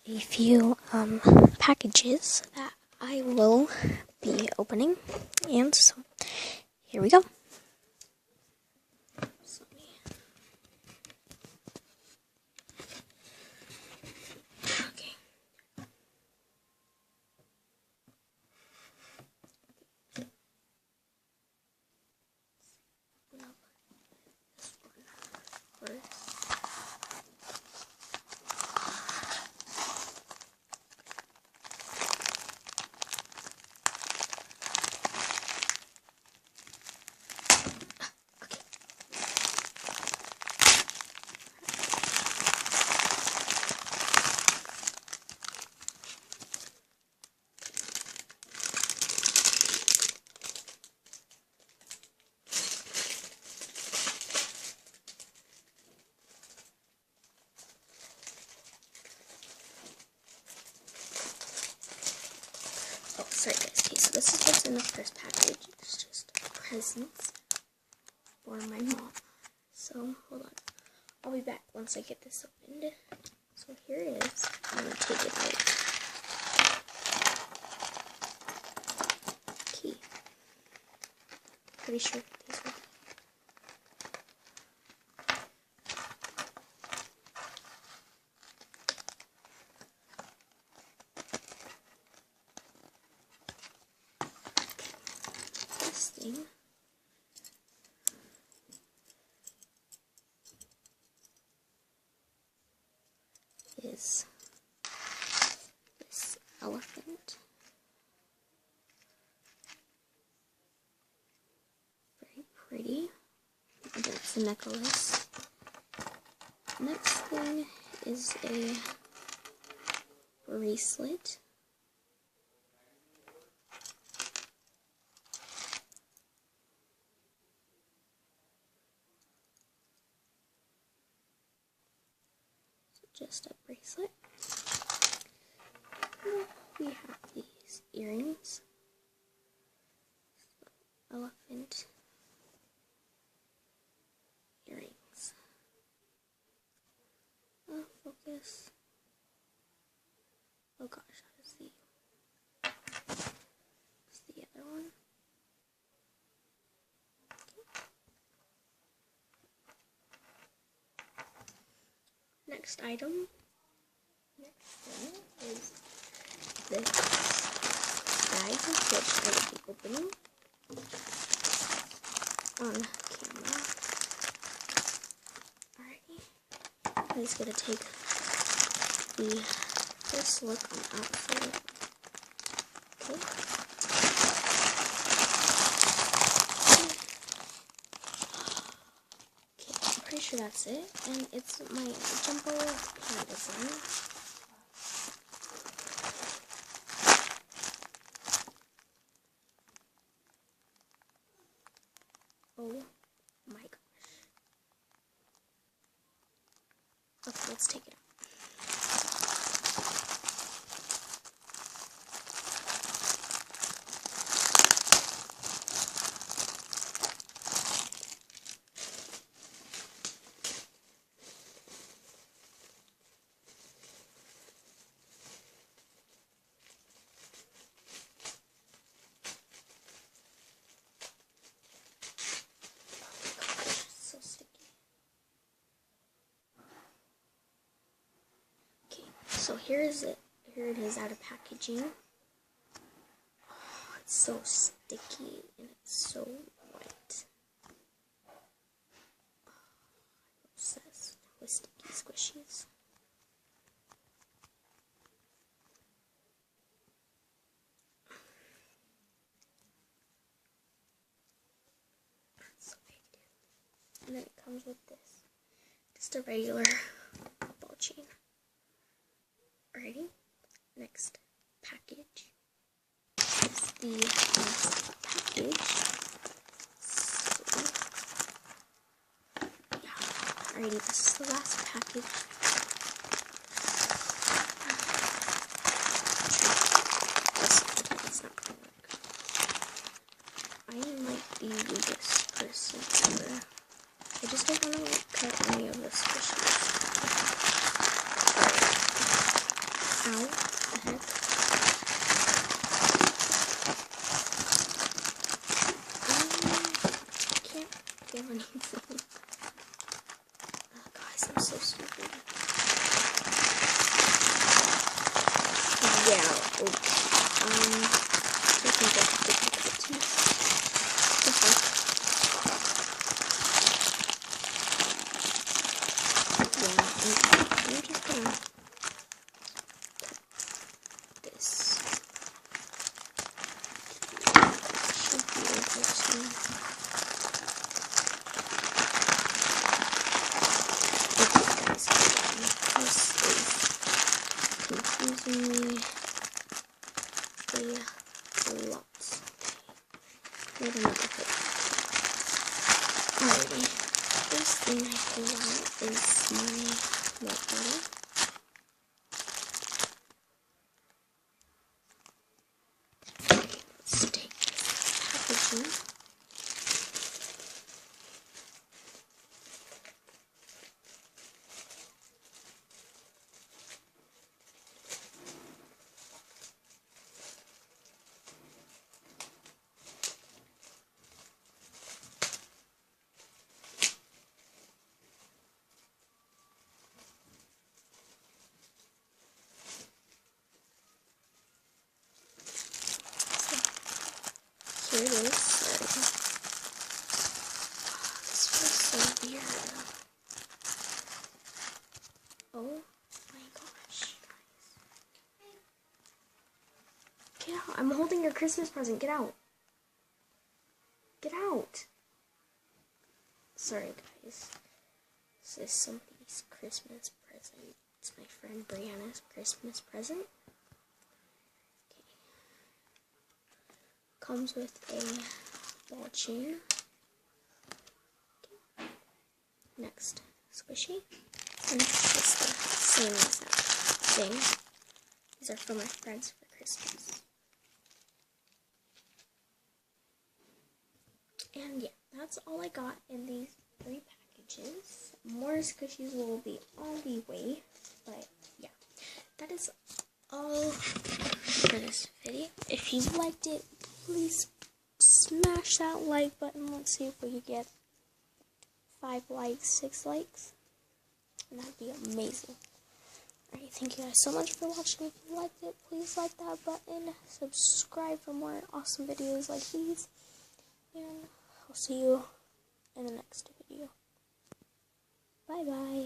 a few packages that I will be opening, and so here we go. Okay. Oh, sorry guys. Okay, so this is what's in the first package. It's just presents for my mom. So, hold on. I'll be back once I get this opened. So here it is. I'm going to take it out. Key. Pretty sure these are. This thing is this elephant. Very pretty. That's a necklace. Next thing is a bracelet. Just a bracelet. We have these earrings. Elephant earrings. Oh, focus. Oh gosh, how does what's the other one? Next item. Next thing is this bag, which I will be opening on camera. Alrighty. I'm just gonna take the first look on the outside. Okay, pretty sure that's it, and it's my jumbo panda design. Oh my gosh. Okay, let's take it out. So here it is out of packaging. Oh, it's so sticky and it's so white. Oh, I'm obsessed with sticky squishies. So big. And then it comes with this. Just a regular ball chain. Alrighty, next package is the last package. So, yeah, alrighty, this is the last package. It's not gonna work. I might be the biggest person ever. I just don't want to cut any of the squishies. Ow, what the heck? I can't feel anything. Guys, I'm so stupid. Yeah, okay. I think I have to pick it too. The heck? Yeah, I'm just gonna cut this. Should be able to. Okay, guys, this is confusing me a lot. Wait another hook. Alrighty. First thing I pull out is my milk bottle. Let's take this packaging. Here it is. This feels so weird. Oh my gosh, guys. Get out. I'm holding your Christmas present. Get out. Get out. Sorry, guys. This is somebody's Christmas present. It's my friend Brianna's Christmas present. Comes with a ball chain. Okay. Next, squishy. And it's just the same as that thing. These are for my friends for Christmas. And yeah, that's all I got in these 3 packages. More squishies will be on the way. But yeah, that is all for this video. If you liked it, please smash that like button. Let's see if we can get 5 likes, 6 likes. And that'd be amazing. Alright, thank you guys so much for watching. If you liked it, please like that button. Subscribe for more awesome videos like these. And I'll see you in the next video. Bye bye.